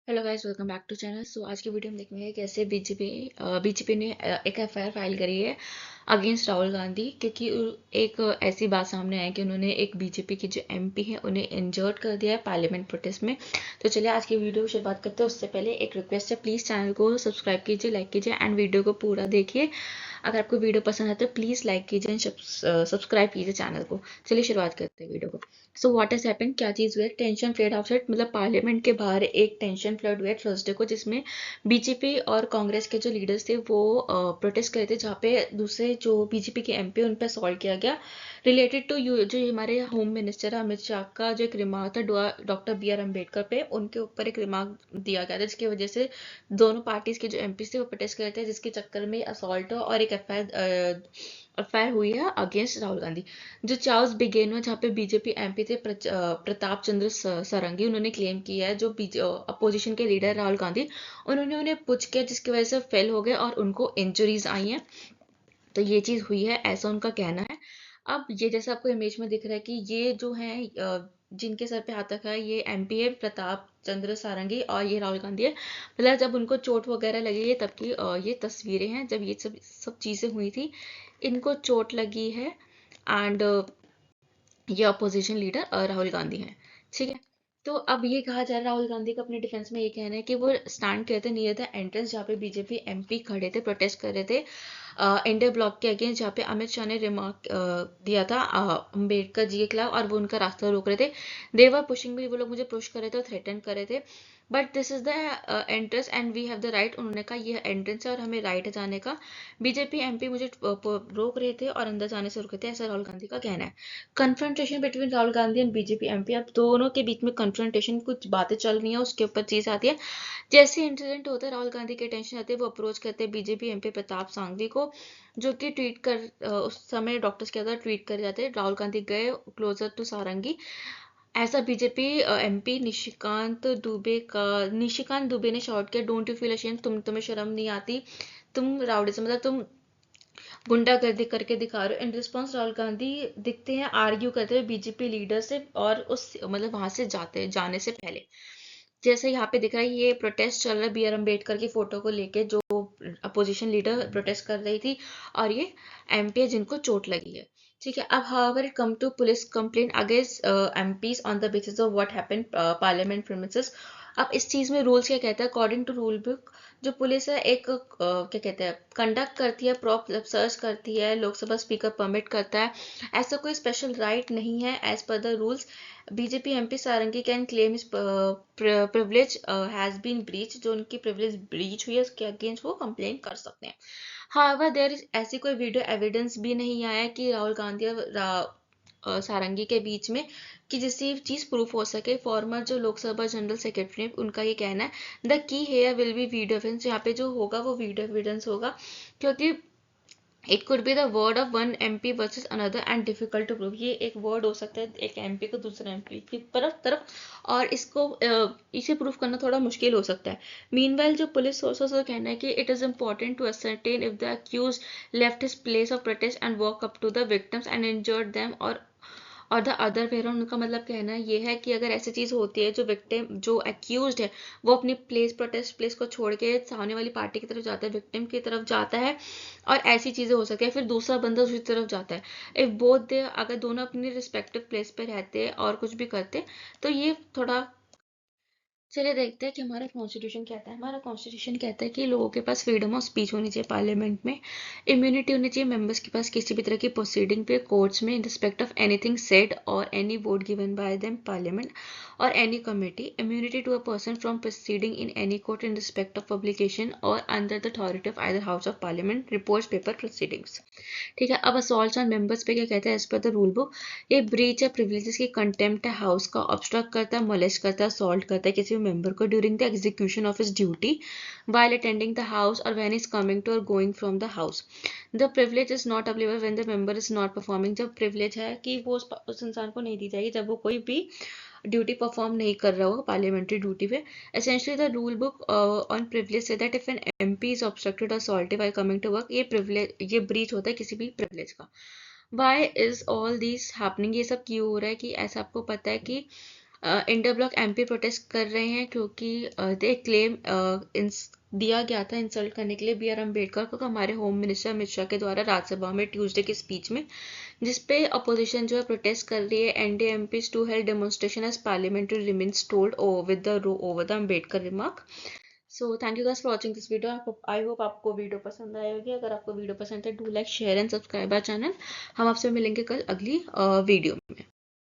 Hello guys, welcome back to channel. So आज की video में देखेंगे कैसे बीजेपी ने एक एफआईआर फाइल करी है अगेंस्ट राहुल गांधी, क्योंकि एक ऐसी बात सामने आई कि उन्होंने एक बीजेपी के जो एमपी हैं उन्हें इंजर्ड कर दिया है पार्लियामेंट प्रोटेस्ट में। तो चलिए आज की वीडियो की शुरुआत करते हैं। उससे पहले एक रिक्वेस्ट है, प्लीज़ चैनल को सब्सक्राइब कीजिए, लाइक कीजिए एंड वीडियो को पूरा देखिए। अगर आपको वीडियो पसंद है तो प्लीज़ लाइक कीजिए एंड सब्सक्राइब कीजिए चैनल को। चलिए शुरुआत करते हैं वीडियो को। सो व्हाट हैज हैपन, क्या चीज़ हुई है? टेंशन फ्लेड आउटसाइड, मतलब पार्लियामेंट के बाहर एक टेंशन फ्लड हुआ है थर्सडे को, जिसमें बीजेपी और कांग्रेस के जो लीडर्स थे वो प्रोटेस्ट कर रहे थे, जहाँ पे दूसरे जो बीजेपी के एमपी उन पर असॉल्ट किया गया रिलेटेड टू यू। जो हमारे होम मिनिस्टर अमित शाह का जो एक रिमार्क था डॉक्टर बी आर अम्बेडकर पे, उनके ऊपर एक रिमार्क दिया गया था, जिसकी वजह से दोनों पार्टीज के जो एमपी थे वो प्रोटेस्ट कर रहे थे, जिसके चक्कर में असॉल्ट और एक एफआईआर हुई है अगेंस्ट राहुल गांधी। जो चार्ल्स बिगेनो, जहाँ पे बीजेपी एमपी थे प्रताप चंद्र सारंगी, उन्होंने क्लेम किया है जो अपोजिशन के लीडर राहुल गांधी, उन्होंने उन्हें पुश किया, जिसकी वजह से फेल हो गए और उनको इंजरीज आई हैं। तो ये चीज हुई है, ऐसा उनका कहना है। अब ये जैसे आपको इमेज में दिख रहा है कि ये जो है जिनके सर पे हाथ रखा है, ये एमपी है प्रताप चंद्र सारंगी, और ये राहुल गांधी है। मतलब जब उनको चोट वगैरह लगी है तब की ये तस्वीरें हैं, जब ये सब सब चीजें हुई थी, इनको चोट लगी है। एंड ये अपोजिशन लीडर राहुल गांधी हैं। ठीक है। तो अब ये कहा जा रहा है, राहुल गांधी का अपने डिफेंस में ये कहना है कि वो स्टैंड करते नियर द एंट्रेंस, जहाँ पे बीजेपी एमपी खड़े थे, प्रोटेस्ट कर रहे थे इंडिया ब्लॉक के अगेंस्ट, जहाँ पे अमित शाह ने रिमार्क दिया था अम्बेडकर जी के खिलाफ, और वो उनका रास्ता रोक रहे थे। देवर पुशिंग भी, वो लोग मुझे पुश कर रहे थे और थ्रेटन कर रहे थे। But this is the entrance and we have the right, उन्होंने कहा यह एंट्रेंस है और हमें राइट है जाने का। बीजेपी एमपी मुझे रोक रहे थे और अंदर जाने से रोक रहे थे, ऐसा राहुल गांधी का कहना है। Confrontation between Rahul Gandhi and BJP MP, अब दोनों के बीच में कन्फ्रंटेशन, कुछ बातें चल रही है, उसके ऊपर चीज आती है। जैसे इंसिडेंट होता है, राहुल गांधी के टेंशन आती है, वो अप्रोच करते हैं बीजेपी एमपी प्रताप सांघवी को, जो कि ट्वीट कर उस समय डॉक्टर्स के अंदर ट्वीट कर जाते हैं, राहुल गांधी गए क्लोजर टू सारंगी। ऐसा बीजेपी एमपी निशिकांत दुबे ने शॉर्ट किया, डोंट यू फील अशेम, तुम्हें शर्म नहीं आती, तुम राउडी से, मतलब तुम गुंडागर्दी करके दिखा रहे हो। इन रिस्पॉन्स राहुल गांधी दिखते हैं आर्ग्यू करते हुए बीजेपी लीडर से, और उस मतलब वहां से जाने से पहले, जैसे यहाँ पे दिख रहा है, ये प्रोटेस्ट चल रहा है बी आर अम्बेडकर की फोटो को लेके, जो अपोजिशन लीडर प्रोटेस्ट कर रही थी, और ये एमपी है जिनको चोट लगी है। ठीक है। अब however it come to police complaint against MPs on the basis of what happened parliament premises. अब इस चीज में रूल्स क्या कहता है? अकॉर्डिंग टू रूल बुक, जो पुलिस है एक क्या कहते हैं, कंडक्ट करती है, प्रॉप सर्च करती है, लोकसभा स्पीकर परमिट करता है, ऐसा कोई स्पेशल राइट नहीं है as per the rules. BJP MP Sarangi can claim his privilege has been breach, जो उनकी प्रिविलेज ब्रीच हुई है उसके अगेंस्ट वो कंप्लेन कर सकते हैं। हाउएवर देयर इज, ऐसी कोई वीडियो एविडेंस भी नहीं आया कि राहुल गांधी और सारंगी के बीच में कि जिससे चीज प्रूफ हो सके। फॉर्मर जो लोकसभा जनरल सेक्रेटरी, उनका ये कहना है the key here will be video evidence, यहाँ पे जो होगा वो वीडियो एविडेंस होगा, क्योंकि it could be the word of one MP versus another and difficult to prove, ये एक वर्ड हो सकता है एक एमपी को दूसरे एमपी की तरफ, और इसको इसे प्रूव करना थोड़ा मुश्किल हो सकता है। मीनवाइल जो पुलिस सोर्सेस का कहना है कि it is important to ascertain if the accused left his place of protest and walk up to the victims and injured them, और द अदर वे अराउंड। उनका मतलब कहना ये है कि अगर ऐसी चीज होती है, जो विक्टिम जो अक्यूज्ड है वो अपनी प्लेस प्रोटेस्ट प्लेस को छोड़ के सामने वाली पार्टी की तरफ जाता है, विक्टिम की तरफ जाता है, और ऐसी चीजें हो सकती है, फिर दूसरा बंदा दूसरी तरफ जाता है, इफ बोथ दे, अगर दोनों अपनी रिस्पेक्टिव प्लेस पे रहते हैं और कुछ भी करते, तो ये थोड़ा। चलिए देखते हैं कि हमारा कॉन्स्टिट्यूशन कहता है। हमारा कॉन्स्टिट्यूशन कहता है कि लोगों के पास फ्रीडम ऑफ स्पीच होनी चाहिए, पार्लियामेंट में इम्यूनिटी होनी चाहिए, मेंबर्स के पास किसी भी तरह की प्रोसीडिंग पे कोर्ट्स में in respect of anything said और any vote given by them Parliament और any committee, immunity to a person from proceeding in any court in respect of publication और under the authority of either house of Parliament reports paper proceedings. ठीक है। अब assault on members पे क्या कहता है as per the rule book? ये breach है प्रिविलेजेस की कंटेम्प्ट है, हाउस का ऑब्स्ट्रक्ट करता है, मोलेस्ट करता है, असॉल्ट करता है किसी भी मेंबर को during the execution of his duty, while attending the house or when is coming to or going from the house. The privilege is not available when the member is not performing. जब privilege है कि वो उस इंसान को नहीं दी जाएगी जब वो कोई भी ड्यूटी परफॉर्म नहीं कर रहा होगा पार्लियामेंट्री ड्यूटी पे। Essentially the rule book on privilege say that if an MP is obstructed or assaulted while coming to work, ये privilege ये breach होता है किसी भी privilege का। Why is all this happening? ये सब क्यों हो रहा है कि ऐसा आपको पता है कि इंडिया ब्लॉक एमपी प्रोटेस्ट कर रहे हैं क्योंकि दे क्लेम दिया गया था इंसल्ट करने के लिए बी आर अम्बेडकर को हमारे होम मिनिस्टर अमित शाह के द्वारा राज्यसभा में ट्यूसडे की स्पीच में, जिसपे अपोजिशन जो है प्रोटेस्ट कर रही है। NDA MPs to held demonstration as parliamentary remains told with the row over the Ambedkar remark. So thank you guys for watching this video. I hope आपको वीडियो पसंद आई होगी। अगर आपको वीडियो पसंद है do like share and subscribe our channel. हम आपसे मिलेंगे कल अगली वीडियो में।